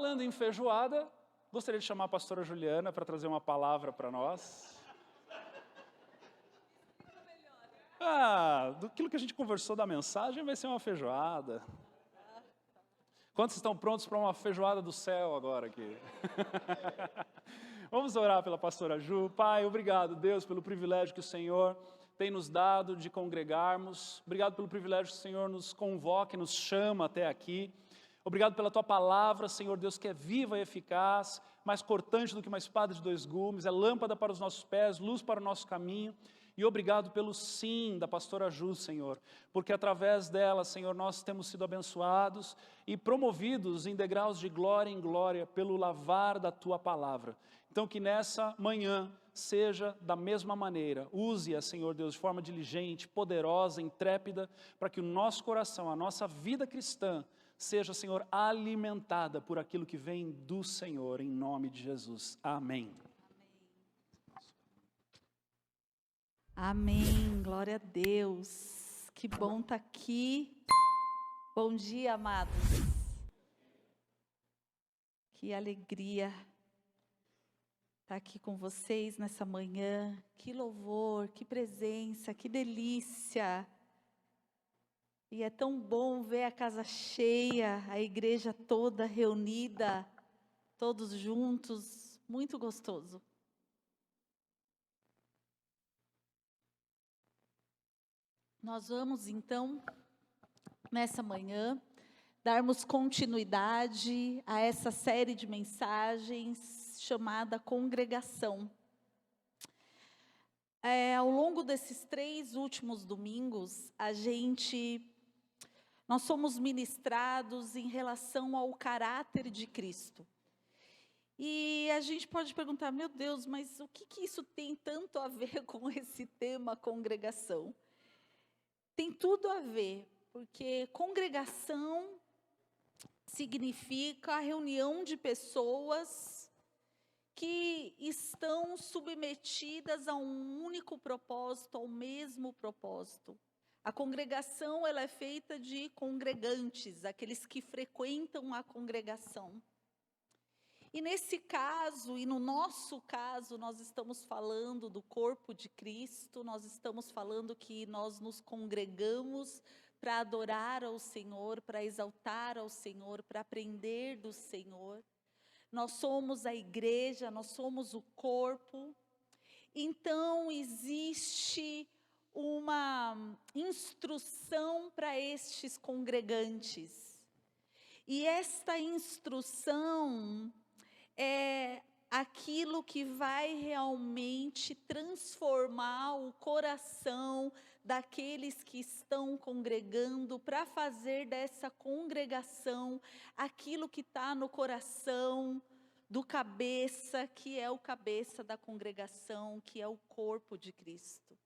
Falando em feijoada, gostaria de chamar a pastora Juliana para trazer uma palavra para nós. Daquilo que a gente conversou da mensagem vai ser uma feijoada. Quantos estão prontos para uma feijoada do céu agora aqui? Vamos orar pela pastora Ju. Pai, obrigado, Deus, pelo privilégio que o Senhor tem nos dado de congregarmos. Obrigado pelo privilégio que o Senhor nos convoca e nos chama até aqui. Obrigado pela Tua palavra, Senhor Deus, que é viva e eficaz, mais cortante do que uma espada de 2 gumes, é lâmpada para os nossos pés, luz para o nosso caminho. E obrigado pelo sim da pastora Ju, Senhor, porque através dela, Senhor, nós temos sido abençoados e promovidos em degraus de glória em glória pelo lavar da Tua palavra. Então que nessa manhã seja da mesma maneira, use-a, Senhor Deus, de forma diligente, poderosa, intrépida, para que o nosso coração, a nossa vida cristã, seja, Senhor, alimentada por aquilo que vem do Senhor, em nome de Jesus. Amém. Amém, glória a Deus, que bom estar aqui. Bom dia, amados. Que alegria estar aqui com vocês nessa manhã. Que louvor, que presença, que delícia. E é tão bom ver a casa cheia, a igreja toda reunida, todos juntos, muito gostoso. Nós vamos então, nessa manhã, darmos continuidade a essa série de mensagens chamada Congregação. Ao longo desses 3 últimos domingos, nós somos ministrados em relação ao caráter de Cristo. E a gente pode perguntar, meu Deus, mas o que isso tem tanto a ver com esse tema congregação? Tem tudo a ver, porque congregação significa a reunião de pessoas que estão submetidas a um único propósito, ao mesmo propósito. A congregação, ela é feita de congregantes, aqueles que frequentam a congregação. E nesse caso, e no nosso caso, nós estamos falando do corpo de Cristo, nós estamos falando que nós nos congregamos para adorar ao Senhor, para exaltar ao Senhor, para aprender do Senhor. Nós somos a igreja, nós somos o corpo. Então, existe uma instrução para estes congregantes. E esta instrução é aquilo que vai realmente transformar o coração daqueles que estão congregando, para fazer dessa congregação aquilo que está no coração do cabeça, que é o cabeça da congregação, que é o corpo de Cristo.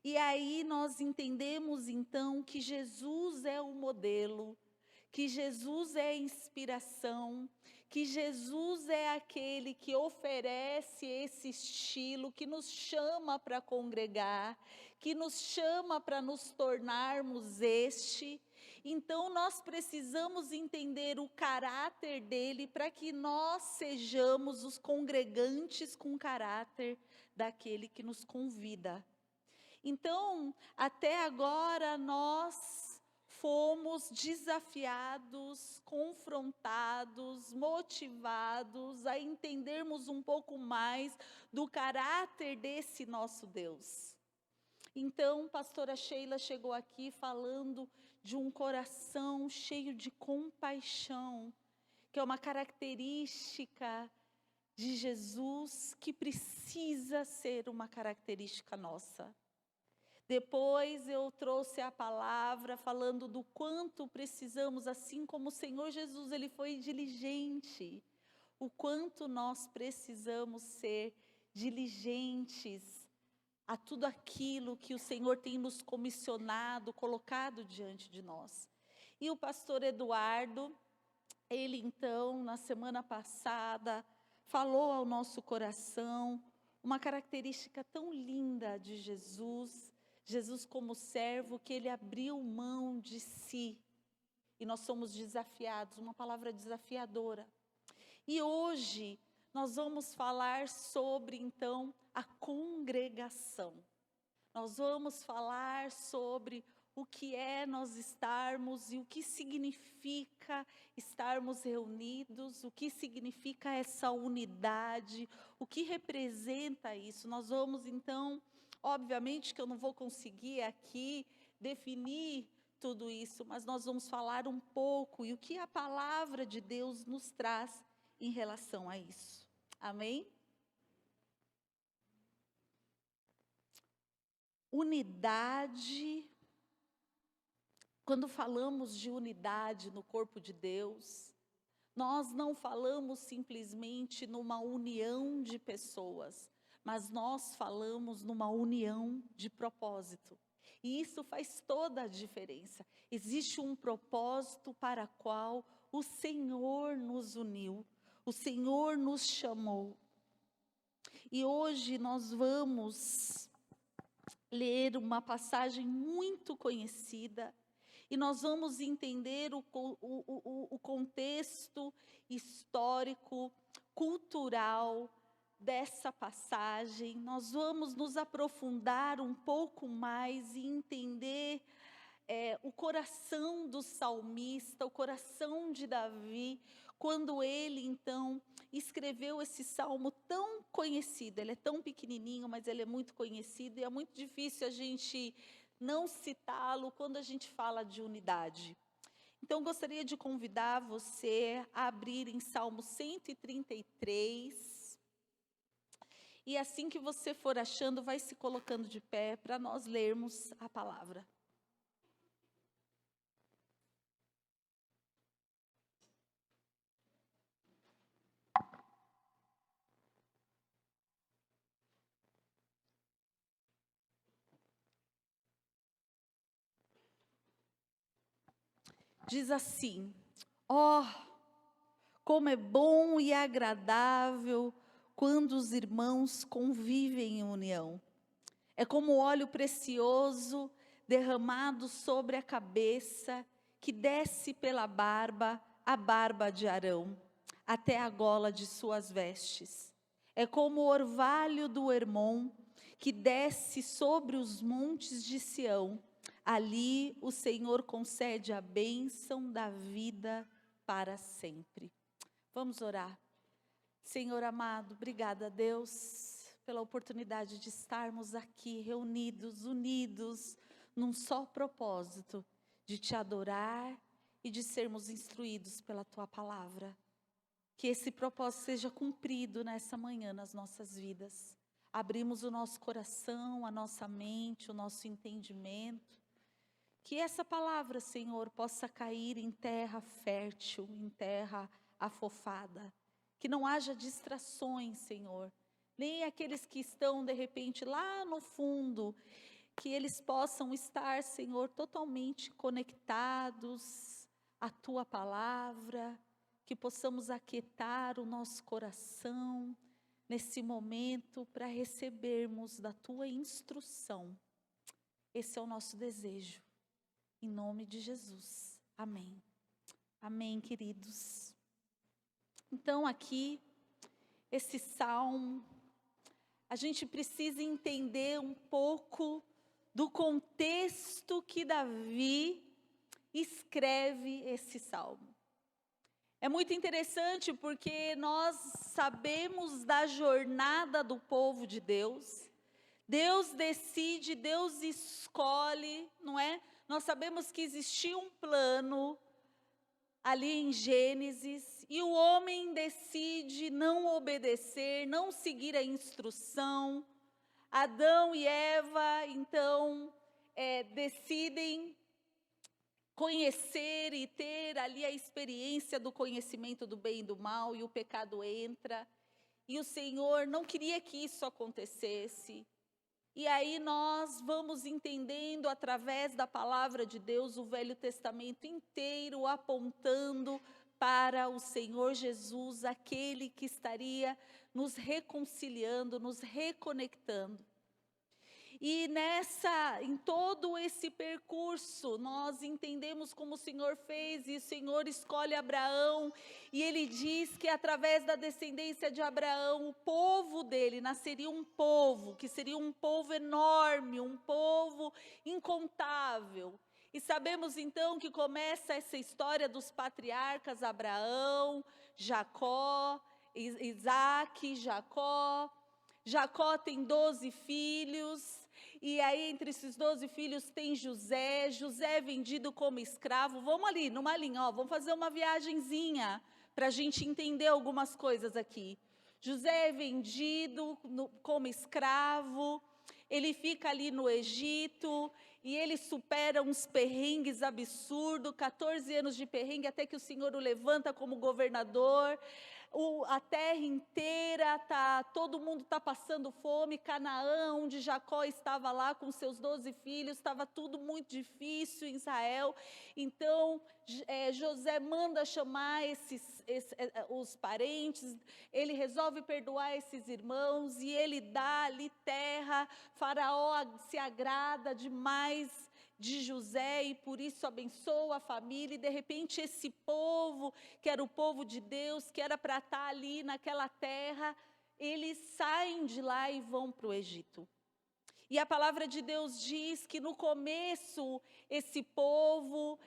E aí nós entendemos então que Jesus é o modelo, que Jesus é a inspiração, que Jesus é aquele que oferece esse estilo, que nos chama para congregar, que nos chama para nos tornarmos este. Então nós precisamos entender o caráter dele para que nós sejamos os congregantes com caráter daquele que nos convida. Então, até agora nós fomos desafiados, confrontados, motivados a entendermos um pouco mais do caráter desse nosso Deus. Então, pastora Sheila chegou aqui falando de um coração cheio de compaixão, que é uma característica de Jesus que precisa ser uma característica nossa. Depois eu trouxe a palavra falando do quanto precisamos, assim como o Senhor Jesus, ele foi diligente, o quanto nós precisamos ser diligentes a tudo aquilo que o Senhor tem nos comissionado, colocado diante de nós. E o pastor Eduardo, ele então, na semana passada, falou ao nosso coração uma característica tão linda de Jesus, Jesus como servo, que ele abriu mão de si. E nós somos desafiados, uma palavra desafiadora. E hoje nós vamos falar sobre, então, a congregação. Nós vamos falar sobre o que é nós estarmos e o que significa estarmos reunidos, o que significa essa unidade, o que representa isso. Nós vamos, então, obviamente que eu não vou conseguir aqui definir tudo isso, mas nós vamos falar um pouco e o que a palavra de Deus nos traz em relação a isso. Amém? Unidade. Quando falamos de unidade no corpo de Deus, nós não falamos simplesmente numa união de pessoas, mas nós falamos numa união de propósito. E isso faz toda a diferença. Existe um propósito para o qual o Senhor nos uniu, o Senhor nos chamou. E hoje nós vamos ler uma passagem muito conhecida, e nós vamos entender o contexto histórico, cultural dessa passagem. Nós vamos nos aprofundar um pouco mais e entender o coração do salmista, o coração de Davi, quando ele então escreveu esse salmo tão conhecido. Ele é tão pequenininho, mas ele é muito conhecido e é muito difícil a gente não citá-lo quando a gente fala de unidade. Então, gostaria de convidar você a abrir em Salmo 133. E assim que você for achando, vai se colocando de pé para nós lermos a palavra. Diz assim: ó, como é bom e agradável quando os irmãos convivem em união. É como óleo precioso derramado sobre a cabeça, que desce pela barba, a barba de Arão, até a gola de suas vestes. É como o orvalho do Hermon, que desce sobre os montes de Sião. Ali o Senhor concede a bênção da vida para sempre. Vamos orar. Senhor amado, obrigada, Deus, pela oportunidade de estarmos aqui reunidos, unidos, num só propósito, de te adorar e de sermos instruídos pela tua palavra. Que esse propósito seja cumprido nessa manhã nas nossas vidas. Abrimos o nosso coração, a nossa mente, o nosso entendimento. Que essa palavra, Senhor, possa cair em terra fértil, em terra afofada. Que não haja distrações, Senhor. Nem aqueles que estão, de repente, lá no fundo. Que eles possam estar, Senhor, totalmente conectados à Tua palavra. Que possamos aquietar o nosso coração nesse momento para recebermos da Tua instrução. Esse é o nosso desejo. Em nome de Jesus. Amém. Amém, queridos. Então, aqui, esse salmo, a gente precisa entender um pouco do contexto que Davi escreve esse salmo. É muito interessante porque nós sabemos da jornada do povo de Deus. Deus decide, Deus escolhe, não é? Nós sabemos que existia um plano ali em Gênesis e o homem decide não obedecer, não seguir a instrução. Adão e Eva, então, decidem conhecer e ter ali a experiência do conhecimento do bem e do mal, e o pecado entra. E o Senhor não queria que isso acontecesse. E aí nós vamos entendendo através da palavra de Deus o Velho Testamento inteiro apontando para o Senhor Jesus, aquele que estaria nos reconciliando, nos reconectando. E em todo esse percurso, nós entendemos como o Senhor fez, e o Senhor escolhe Abraão, e Ele diz que através da descendência de Abraão, o povo dele nasceria um povo, que seria um povo enorme, um povo incontável. E sabemos então que começa essa história dos patriarcas Abraão, Jacó, Isaac, Jacó. Jacó tem 12 filhos, e aí entre esses 12 filhos tem José. José é vendido como escravo. Vamos ali, numa linha, vamos fazer uma viagenzinha, para a gente entender algumas coisas aqui. José é vendido como escravo, ele fica ali no Egito, e ele supera uns perrengues absurdos, 14 anos de perrengue, até que o Senhor o levanta como governador. A terra inteira, todo mundo está passando fome. Canaã, onde Jacó estava lá com seus 12 filhos, estava tudo muito difícil em Israel. Então, José manda chamar os parentes, ele resolve perdoar esses irmãos, e ele dá ali terra. Faraó se agrada demais de José, e por isso abençoa a família, e de repente esse povo, que era o povo de Deus, que era para estar ali naquela terra, eles saem de lá e vão para o Egito. E a palavra de Deus diz que no começo, esse povo,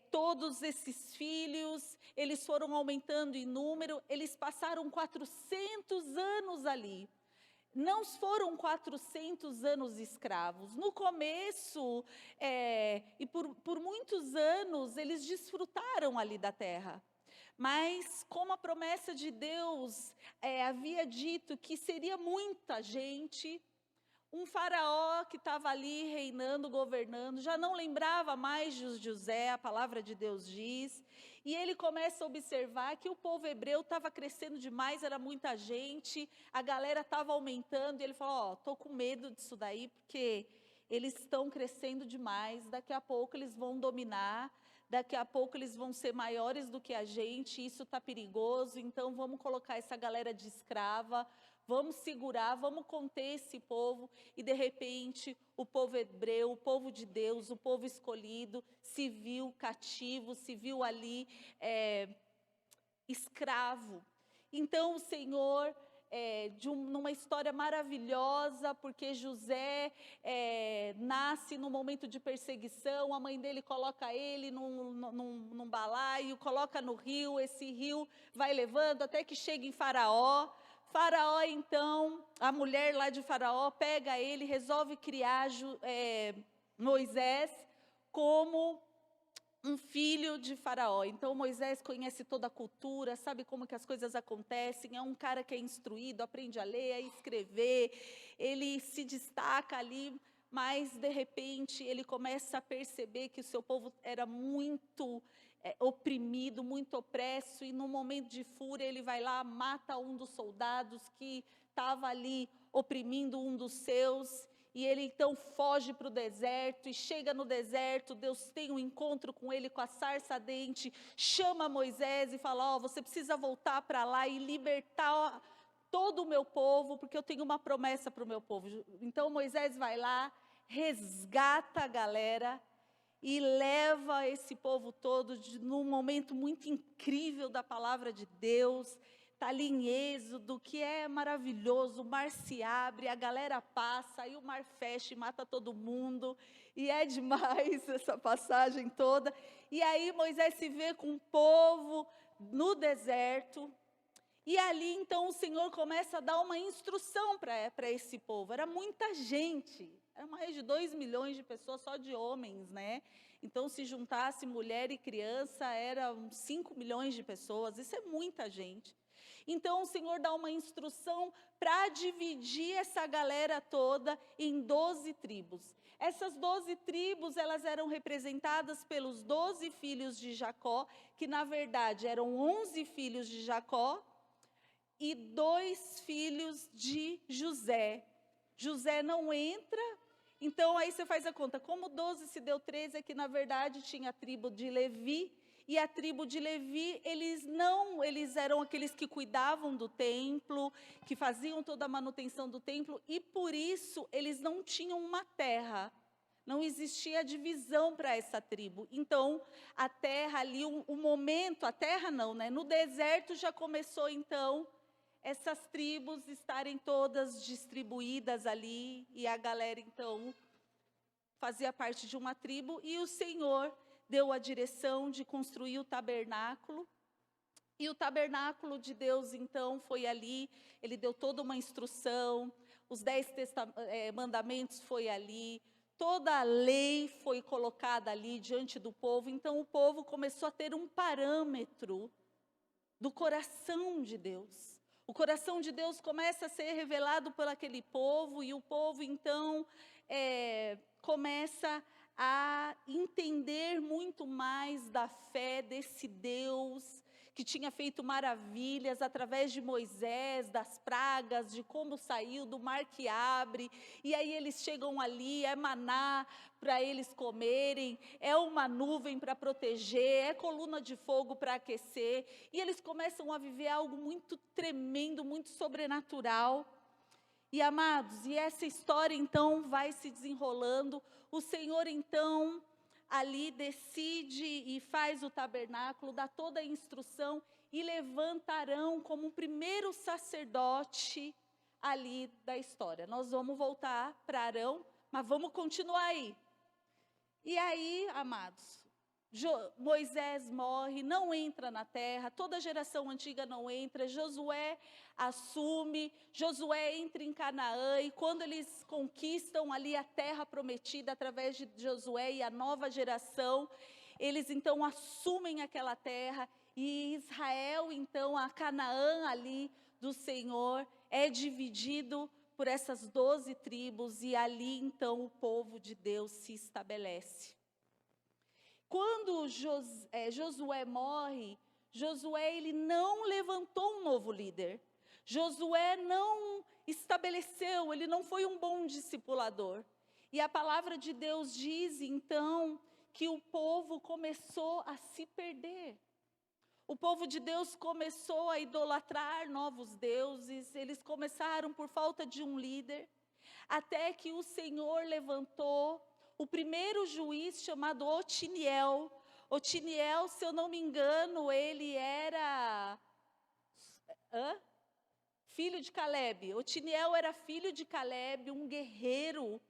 todos esses filhos, eles foram aumentando em número, eles passaram 400 anos ali. Não foram 400 anos escravos. No começo, e por muitos anos, eles desfrutaram ali da terra. Mas como a promessa de Deus havia dito que seria muita gente, um faraó que estava ali reinando, governando, já não lembrava mais de José, a palavra de Deus diz, e ele começa a observar que o povo hebreu estava crescendo demais, era muita gente, a galera estava aumentando, e ele falou, estou com medo disso daí, porque eles estão crescendo demais, daqui a pouco eles vão dominar, daqui a pouco eles vão ser maiores do que a gente, isso está perigoso, então vamos colocar essa galera de escrava, vamos segurar, vamos conter esse povo. E de repente o povo hebreu, o povo de Deus, o povo escolhido, se viu cativo, se viu ali escravo. Então o Senhor, numa história maravilhosa, porque José nasce num momento de perseguição, a mãe dele coloca ele num balaio, coloca no rio, esse rio vai levando até que chega em Faraó. Faraó, então, a mulher lá de Faraó pega ele, resolve criar Moisés como um filho de Faraó. Então Moisés conhece toda a cultura, sabe como que as coisas acontecem, é um cara que é instruído, aprende a ler, a escrever, ele se destaca ali, mas de repente ele começa a perceber que o seu povo era muito oprimido, muito opresso, e num momento de fúria ele vai lá, mata um dos soldados que estava ali oprimindo um dos seus, e ele então foge para o deserto, e chega no deserto, Deus tem um encontro com ele com a sarça ardente, chama Moisés e fala, você precisa voltar para lá e libertar todo o meu povo, porque eu tenho uma promessa para o meu povo. Então Moisés vai lá, resgata a galera, e leva esse povo todo num momento muito incrível da palavra de Deus. Está ali em Êxodo, que é maravilhoso, o mar se abre, a galera passa, aí o mar fecha e mata todo mundo, e é demais essa passagem toda. E aí Moisés se vê com o povo no deserto, e ali então o Senhor começa a dar uma instrução para esse povo. Era muita gente, era mais de 2 milhões de pessoas, só de homens, né? Então se juntasse mulher e criança, eram 5 milhões de pessoas, isso é muita gente. Então o Senhor dá uma instrução para dividir essa galera toda em 12 tribos. Essas 12 tribos, elas eram representadas pelos 12 filhos de Jacó, que na verdade eram 11 filhos de Jacó, e 2 filhos de José. José não entra, então aí você faz a conta, como 12 se deu 13, é que na verdade tinha a tribo de Levi, e a tribo de Levi, eles eram aqueles que cuidavam do templo, que faziam toda a manutenção do templo, e por isso eles não tinham uma terra. Não existia divisão para essa tribo. Então, a terra ali, a terra não, né? No deserto já começou então essas tribos estarem todas distribuídas ali, e a galera então fazia parte de uma tribo, e o Senhor deu a direção de construir o tabernáculo. E o tabernáculo de Deus então foi ali, ele deu toda uma instrução, os 10 mandamentos foi ali, toda a lei foi colocada ali diante do povo. Então o povo começou a ter um parâmetro do coração de Deus. O coração de Deus começa a ser revelado por aquele povo, e o povo então começa a entender muito mais da fé desse Deus que tinha feito maravilhas através de Moisés, das pragas, de como saiu, do mar que abre, e aí eles chegam ali, é maná para eles comerem, é uma nuvem para proteger, é coluna de fogo para aquecer, e eles começam a viver algo muito tremendo, muito sobrenatural. E amados, e essa história então vai se desenrolando. O Senhor então ali decide e faz o tabernáculo, dá toda a instrução, e levanta Arão como o primeiro sacerdote ali da história. Nós vamos voltar para Arão, mas vamos continuar aí. E aí, amados, Moisés morre, não entra na terra, toda a geração antiga não entra, Josué assume, Josué entra em Canaã, e quando eles conquistam ali a terra prometida através de Josué e a nova geração, eles então assumem aquela terra, e Israel então, a Canaã ali do Senhor, é dividido por essas 12 tribos, e ali então o povo de Deus se estabelece. Quando Josué morre, Josué ele não levantou um novo líder. Josué não estabeleceu, ele não foi um bom discipulador. E a palavra de Deus diz então que o povo começou a se perder. O povo de Deus começou a idolatrar novos deuses, eles começaram por falta de um líder, até que o Senhor levantou o primeiro juiz chamado Otiniel. Otiniel, se eu não me engano, ele era filho de Caleb. Otiniel era filho de Caleb, um guerreiro,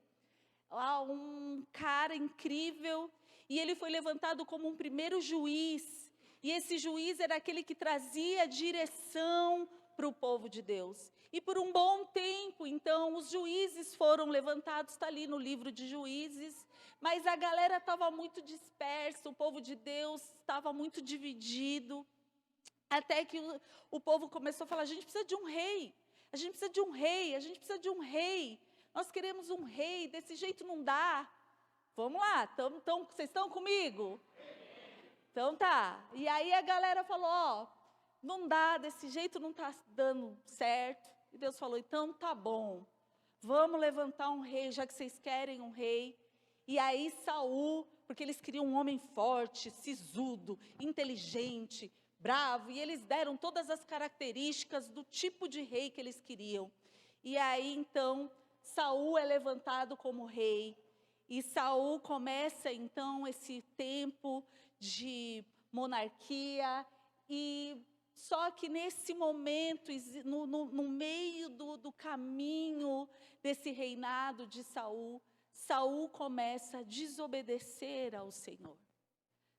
um cara incrível, e ele foi levantado como um primeiro juiz, e esse juiz era aquele que trazia direção para o povo de Deus. E por um bom tempo, então, os juízes foram levantados, está ali no livro de Juízes, mas a galera estava muito dispersa, o povo de Deus estava muito dividido, até que o povo começou a falar: a gente precisa de um rei, a gente precisa de um rei, a gente precisa de um rei, nós queremos um rei, desse jeito não dá. Vamos lá, vocês estão comigo? Então tá, e aí a galera falou: não dá, desse jeito não está dando certo. E Deus falou: então tá bom, vamos levantar um rei, já que vocês querem um rei. E aí Saul, porque eles queriam um homem forte, sisudo, inteligente, bravo, e eles deram todas as características do tipo de rei que eles queriam. E aí então Saul é levantado como rei, e Saul começa então esse tempo de monarquia, e só que nesse momento, no meio do caminho desse reinado de Saul, Saul começa a desobedecer ao Senhor.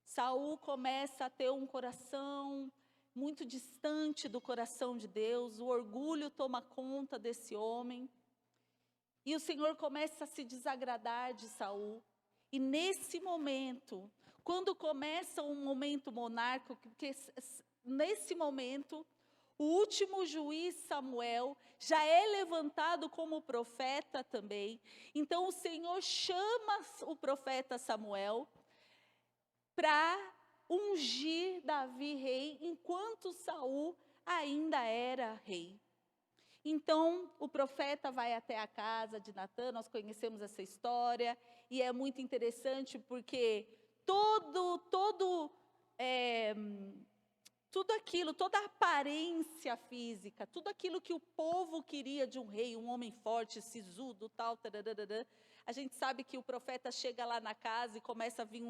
Saul começa a ter um coração muito distante do coração de Deus, o orgulho toma conta desse homem, e o Senhor começa a se desagradar de Saul. E nesse momento, quando começa um momento monárquico, porque nesse momento, o último juiz Samuel já é levantado como profeta também. Então o Senhor chama o profeta Samuel para ungir Davi rei, enquanto Saul ainda era rei. Então o profeta vai até a casa de Natã, nós conhecemos essa história, e é muito interessante porque todo tudo aquilo, toda a aparência física, tudo aquilo que o povo queria de um rei, um homem forte, sisudo, tal, tararara. A gente sabe que o profeta chega lá na casa e começa a vir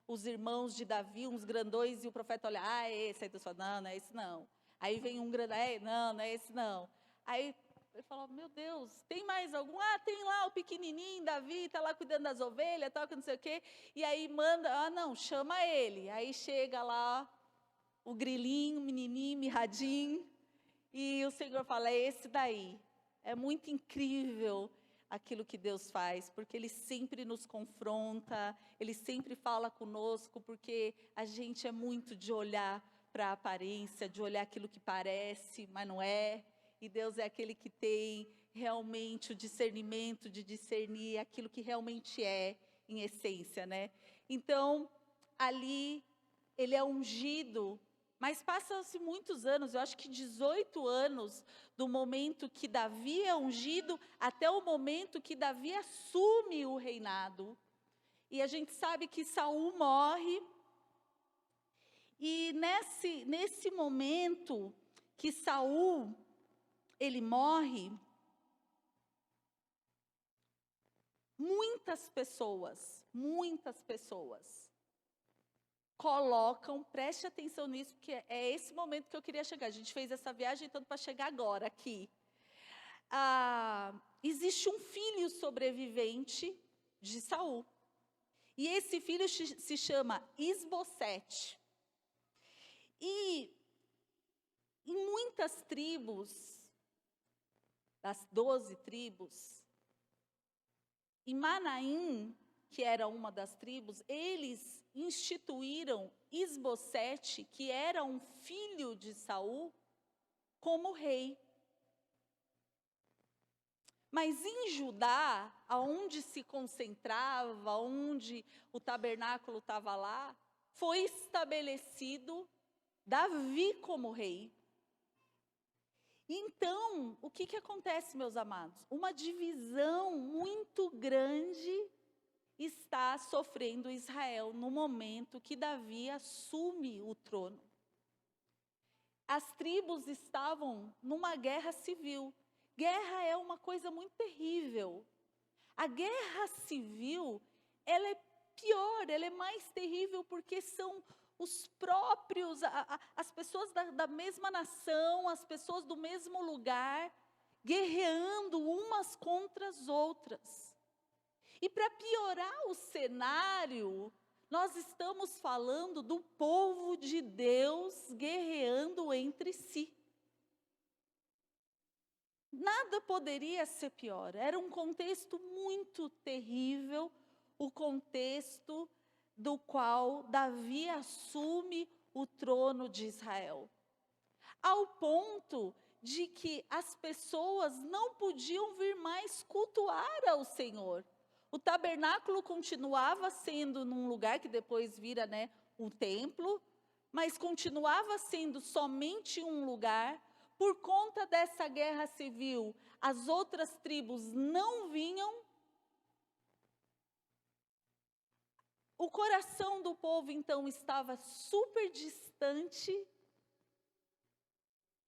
os irmãos de Davi, uns grandões, e o profeta olha, é esse. Aí Deus fala, não, não é esse não. Aí vem um grandão, não, não é esse não. Aí ele fala, meu Deus, tem mais algum? Tem lá o pequenininho, Davi, está lá cuidando das ovelhas, tal, que não sei o quê. E aí manda, não, chama ele. Aí chega lá o grilinho, o menininho, mirradinho, e o Senhor fala, é esse daí. É muito incrível aquilo que Deus faz, porque Ele sempre nos confronta, Ele sempre fala conosco, porque a gente é muito de olhar para a aparência, de olhar aquilo que parece, mas não é. E Deus é aquele que tem realmente o discernimento de discernir aquilo que realmente é, em essência, né? Então, ali, ele é ungido, mas passam-se muitos anos, eu acho que 18 anos, do momento que Davi é ungido, até o momento que Davi assume o reinado. E a gente sabe que Saul morre, e nesse momento que Saul, ele morre, muitas pessoas, colocam, preste atenção nisso, porque é esse momento que eu queria chegar. A gente fez essa viagem toda para chegar agora aqui. Existe um filho sobrevivente de Saul. E esse filho se chama Isbosete. E em muitas tribos, das 12 tribos, em Manaim, que era uma das tribos, eles instituíram Isbosete, que era um filho de Saul, como rei. Mas em Judá, aonde se concentrava, onde o tabernáculo estava lá, foi estabelecido Davi como rei. Então, o que acontece, meus amados? Uma divisão muito grande está sofrendo Israel no momento que Davi assume o trono. As tribos estavam numa guerra civil. Guerra é uma coisa muito terrível. A guerra civil, ela é pior, ela é mais terrível porque são os próprios, as pessoas da mesma nação, as pessoas do mesmo lugar, guerreando umas contra as outras. E para piorar o cenário, nós estamos falando do povo de Deus guerreando entre si. Nada poderia ser pior. Era um contexto muito terrível, o contexto do qual Davi assume o trono de Israel. Ao ponto de que as pessoas não podiam vir mais cultuar ao Senhor. O tabernáculo continuava sendo num lugar que depois vira, um templo, mas continuava sendo somente um lugar. Por conta dessa guerra civil, as outras tribos não vinham. O coração do povo, então, estava super distante.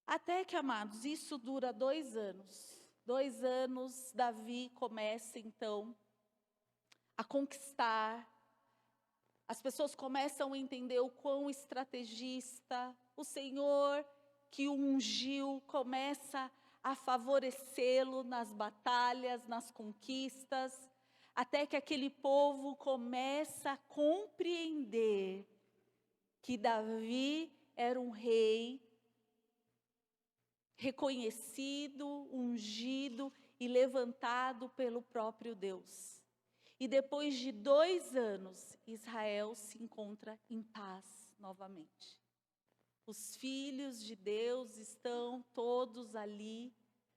Até que, amados, isso dura 2 anos. 2 anos, Davi começa, então, a conquistar. As pessoas começam a entender o quão estrategista o Senhor que o ungiu começa a favorecê-lo nas batalhas, nas conquistas, até que aquele povo começa a compreender que Davi era um rei reconhecido, ungido e levantado pelo próprio Deus. E depois de 2 anos, Israel se encontra em paz novamente. Os filhos de Deus estão todos ali,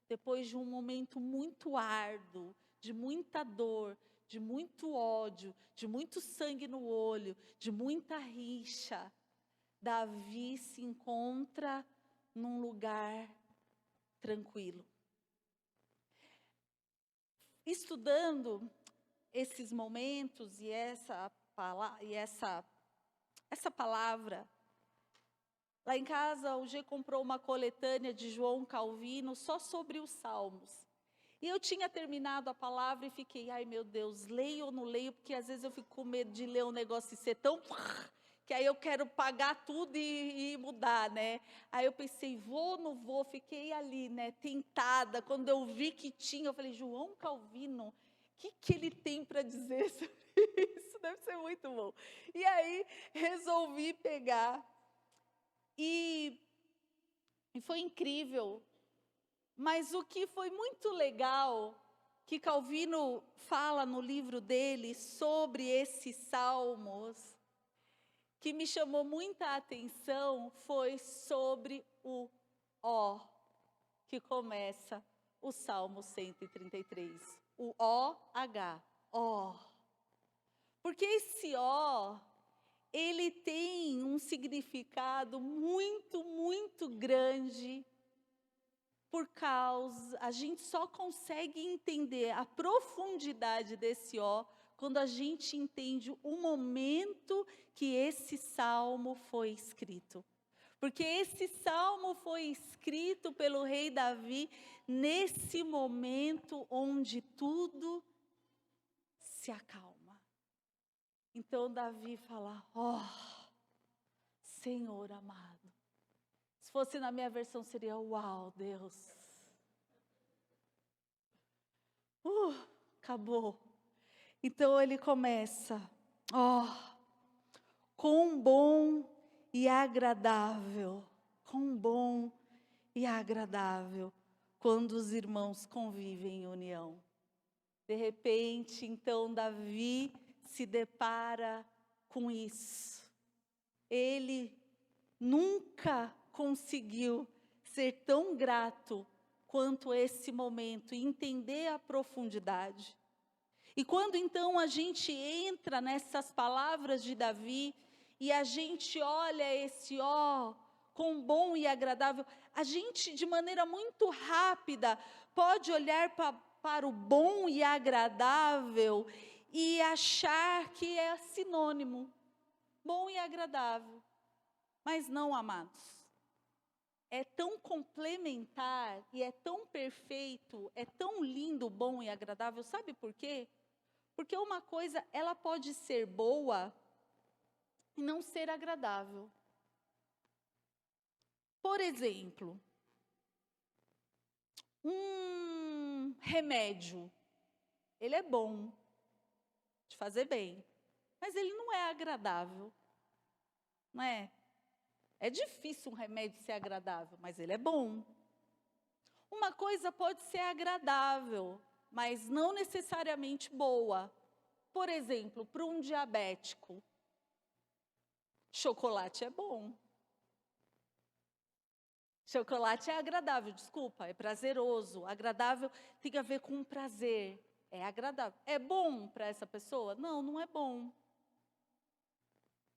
depois de um momento muito árduo, de muita dor, de muito ódio, de muito sangue no olho, de muita rixa. Davi se encontra num lugar tranquilo. Estudando esses momentos e essa palavra, Lá em casa, o G comprou uma coletânea de João Calvino só sobre os Salmos. E eu tinha terminado a palavra e fiquei, ai meu Deus, leio ou não leio? Porque às vezes eu fico com medo de ler um negócio e ser tão... que aí eu quero pagar tudo e mudar, né? Aí eu pensei, vou ou não vou? Fiquei ali, né, tentada. Quando eu vi que tinha, eu falei, João Calvino, o que ele tem para dizer sobre isso? Deve ser muito bom. E aí resolvi pegar. E foi incrível. Mas o que foi muito legal, que Calvino fala no livro dele sobre esses salmos, que me chamou muita atenção, foi sobre o ó, que começa o Salmo 133. O OH, ó. Porque esse ó, ele tem um significado muito, muito grande. Por causa, a gente só consegue entender a profundidade desse ó quando a gente entende o momento que esse salmo foi escrito. Porque esse salmo foi escrito pelo rei Davi nesse momento onde tudo se acalma. Então Davi fala, ó, Senhor amado. Se fosse na minha versão seria, uau, Deus. Acabou. Então ele começa, ó, quão bom e agradável, quão bom e agradável quando os irmãos convivem em união. De repente, então, Davi se depara com isso. Ele nunca conseguiu ser tão grato quanto esse momento, e entender a profundidade. E quando então a gente entra nessas palavras de Davi, e a gente olha esse ó, quão bom e agradável, a gente de maneira muito rápida pode olhar para o bom e agradável e achar que é sinônimo, bom e agradável. Mas não, amados, é tão complementar e é tão perfeito, é tão lindo, bom e agradável, sabe por quê? Porque uma coisa, ela pode ser boa e não ser agradável. Por exemplo, um remédio, ele é bom, de fazer bem, mas ele não é agradável, não é? É difícil um remédio ser agradável, mas ele é bom. Uma coisa pode ser agradável, mas não necessariamente boa. Por exemplo, para um diabético, chocolate é bom. Chocolate é agradável, desculpa, é prazeroso. Agradável tem a ver com prazer, é agradável. É bom para essa pessoa? Não, não é bom.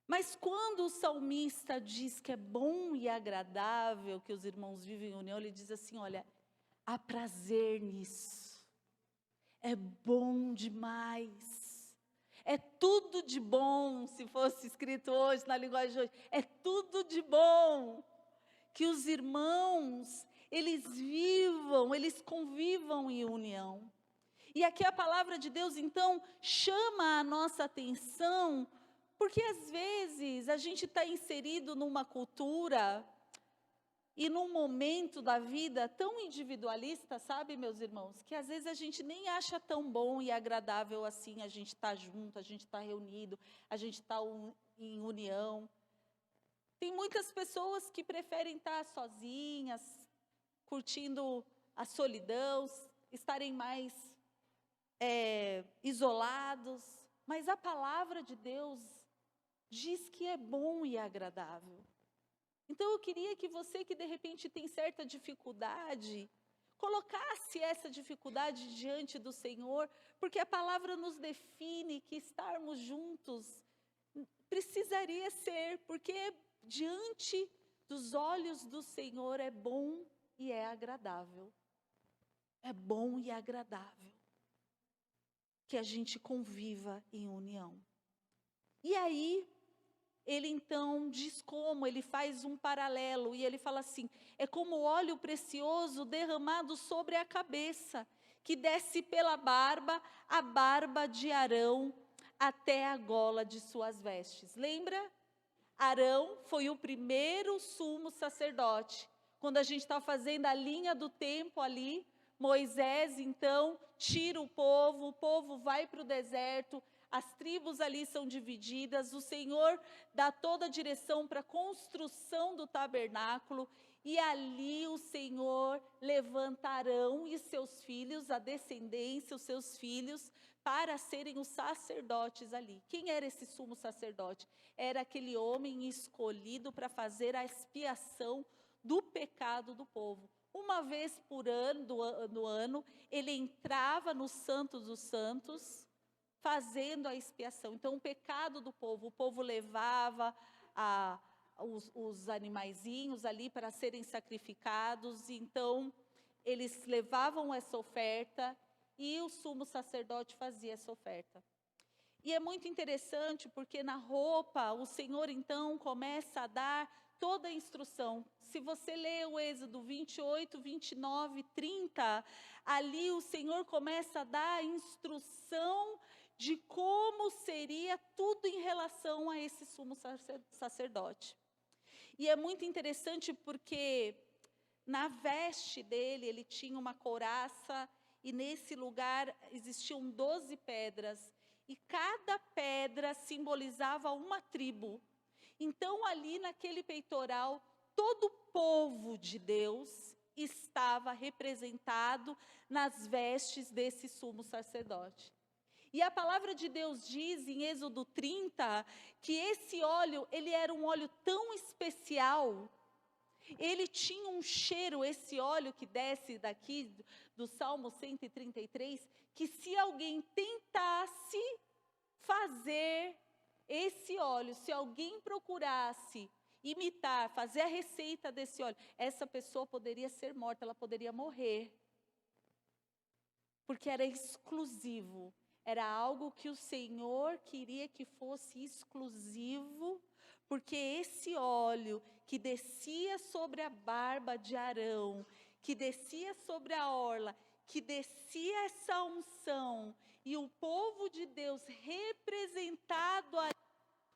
Mas quando o salmista diz que é bom e agradável que os irmãos vivem em união, ele diz assim, olha, há prazer nisso. É bom demais. É tudo de bom, se fosse escrito hoje, na linguagem de hoje. É tudo de bom. Que os irmãos, eles vivam, eles convivam em união. E aqui a palavra de Deus, então, chama a nossa atenção, porque às vezes a gente está inserido numa cultura e num momento da vida tão individualista, sabe, meus irmãos, que às vezes a gente nem acha tão bom e agradável assim, a gente está junto, a gente está reunido, a gente está em união. Tem muitas pessoas que preferem estar sozinhas, curtindo a solidão, estarem mais isolados, mas a palavra de Deus diz que é bom e agradável. Então eu queria que você que de repente tem certa dificuldade, colocasse essa dificuldade diante do Senhor, porque a palavra nos define que estarmos juntos precisaria ser, porque diante dos olhos do Senhor é bom e é agradável. É bom e agradável que a gente conviva em união. E aí, ele então diz como, ele faz um paralelo, e ele fala assim, é como óleo precioso derramado sobre a cabeça, que desce pela barba, a barba de Arão, até a gola de suas vestes. Lembra? Arão foi o primeiro sumo sacerdote. Quando a gente está fazendo a linha do tempo ali, Moisés então tira o povo vai para o deserto, as tribos ali são divididas, o Senhor dá toda a direção para a construção do tabernáculo, e ali o Senhor levanta Arão e seus filhos, a descendência, os seus filhos, para serem os sacerdotes ali. Quem era esse sumo sacerdote? Era aquele homem escolhido para fazer a expiação do pecado do povo. Uma vez por ano, no ano, ele entrava no Santo dos Santos, fazendo a expiação. Então, o pecado do povo, o povo levava os animaizinhos ali para serem sacrificados, então eles levavam essa oferta e o sumo sacerdote fazia essa oferta. E é muito interessante porque na roupa o Senhor então começa a dar toda a instrução. Se você lê o Êxodo 28, 29, 30, ali o Senhor começa a dar a instrução de como seria tudo em relação a esse sumo sacerdote. E é muito interessante porque na veste dele, ele tinha uma couraça, e nesse lugar existiam 12 pedras, e cada pedra simbolizava uma tribo. Então ali naquele peitoral, todo o povo de Deus estava representado nas vestes desse sumo sacerdote. E a palavra de Deus diz em Êxodo 30, que esse óleo, ele era um óleo tão especial, ele tinha um cheiro, esse óleo que desce daqui do Salmo 133, que se alguém tentasse fazer esse óleo, se alguém procurasse imitar, fazer a receita desse óleo, essa pessoa poderia ser morta, ela poderia morrer. Porque era exclusivo. Era algo que o Senhor queria que fosse exclusivo, porque esse óleo que descia sobre a barba de Arão, que descia sobre a orla, que descia essa unção, e o povo de Deus representado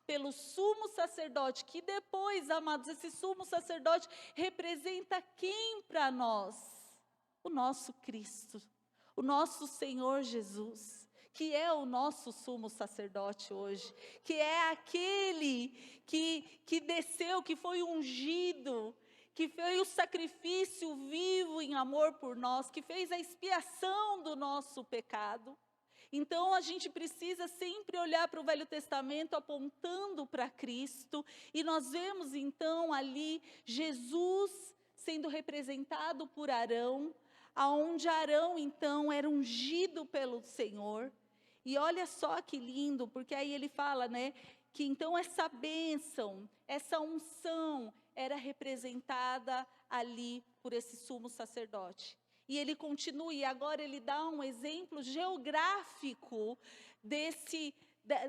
pelo sumo sacerdote, que depois, amados, esse sumo sacerdote representa quem para nós? O nosso Cristo, o nosso Senhor Jesus, que é o nosso sumo sacerdote hoje, que é aquele que desceu, que foi ungido, que foi o sacrifício vivo em amor por nós, que fez a expiação do nosso pecado. Então a gente precisa sempre olhar para o Velho Testamento apontando para Cristo, e nós vemos então ali Jesus sendo representado por Arão, aonde Arão então era ungido pelo Senhor. E olha só que lindo, porque aí ele fala, né, que então essa bênção, essa unção era representada ali por esse sumo sacerdote. E ele continua, e agora ele dá um exemplo geográfico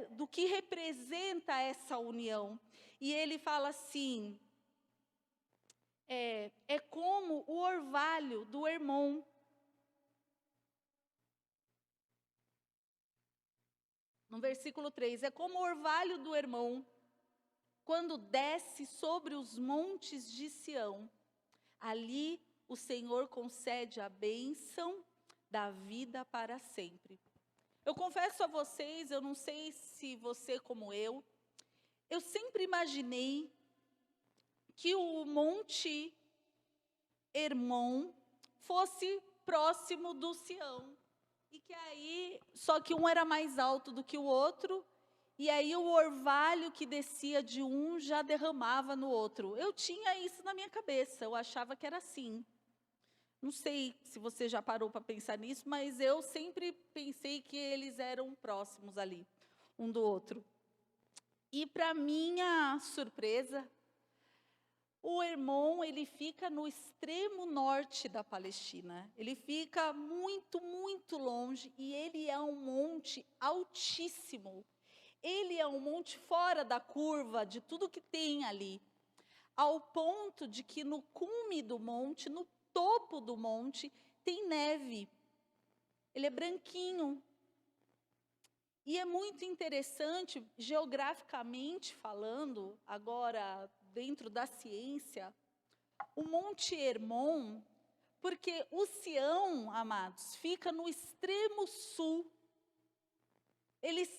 do que representa essa união. E ele fala assim, é como o orvalho do Hermon. No versículo 3, é como o orvalho do Hermon, quando desce sobre os montes de Sião. Ali o Senhor concede a bênção da vida para sempre. Eu confesso a vocês, eu não sei se você como eu sempre imaginei que o Monte Hermon fosse próximo do Sião. E que aí, só que um era mais alto do que o outro, e aí o orvalho que descia de um já derramava no outro. Eu tinha isso na minha cabeça, eu achava que era assim. Não sei se você já parou para pensar nisso, mas eu sempre pensei que eles eram próximos ali, um do outro. E para minha surpresa, o Hermon, ele fica no extremo norte da Palestina. Ele fica muito, muito longe, e ele é um monte altíssimo. Ele é um monte fora da curva de tudo que tem ali, ao ponto de que no cume do monte, no topo do monte, tem neve. Ele é branquinho. E é muito interessante, geograficamente falando, agora dentro da ciência, o Monte Hermon, porque o Sião, amados, fica no extremo sul. Eles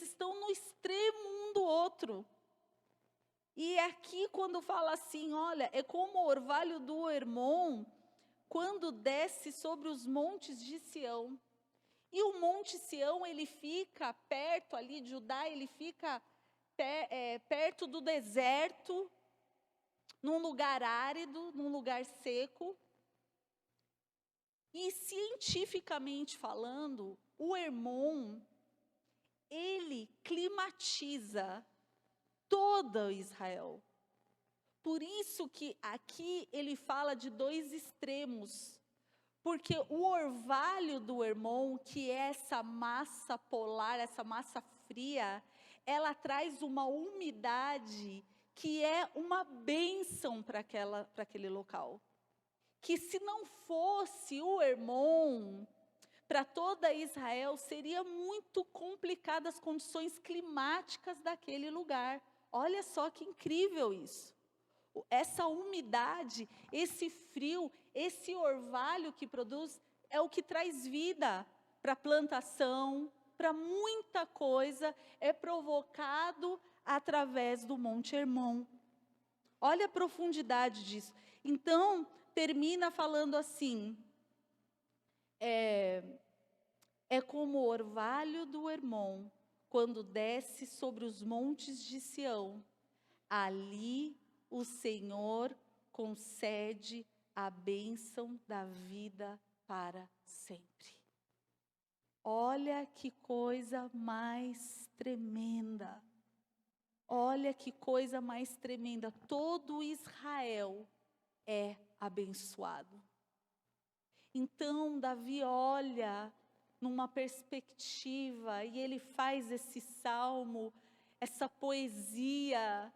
estão no extremo um do outro. E aqui quando fala assim, olha, é como o orvalho do Hermon, quando desce sobre os montes de Sião. E o Monte Sião, ele fica perto ali de Judá, ele fica perto do deserto, num lugar árido, num lugar seco. E cientificamente falando, o Hermon, ele climatiza todo Israel. Por isso que aqui ele fala de dois extremos. Porque o orvalho do Hermon, que é essa massa polar, essa massa fria, ela traz uma umidade que é uma bênção para aquele local. Que se não fosse o Hermon, para toda Israel, seria muito complicado as condições climáticas daquele lugar. Olha só que incrível isso. Essa umidade, esse frio, esse orvalho que produz, é o que traz vida para a plantação, para muita coisa, é provocado através do Monte Hermon. Olha a profundidade disso. Então, termina falando assim, é como o orvalho do Hermon, quando desce sobre os montes de Sião, ali o Senhor concede a bênção da vida para sempre. Olha que coisa mais tremenda. Olha que coisa mais tremenda. Todo Israel é abençoado. Então, Davi olha numa perspectiva e ele faz esse salmo, essa poesia,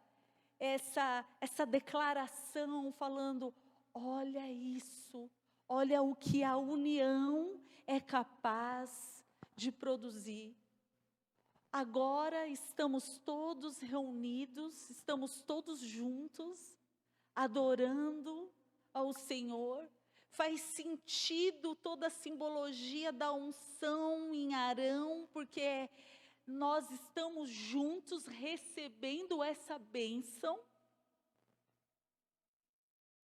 essa declaração falando, olha isso, olha o que a união é capaz de produzir. Agora estamos todos reunidos, estamos todos juntos, adorando ao Senhor. Faz sentido toda a simbologia da unção em Arão, porque nós estamos juntos recebendo essa bênção.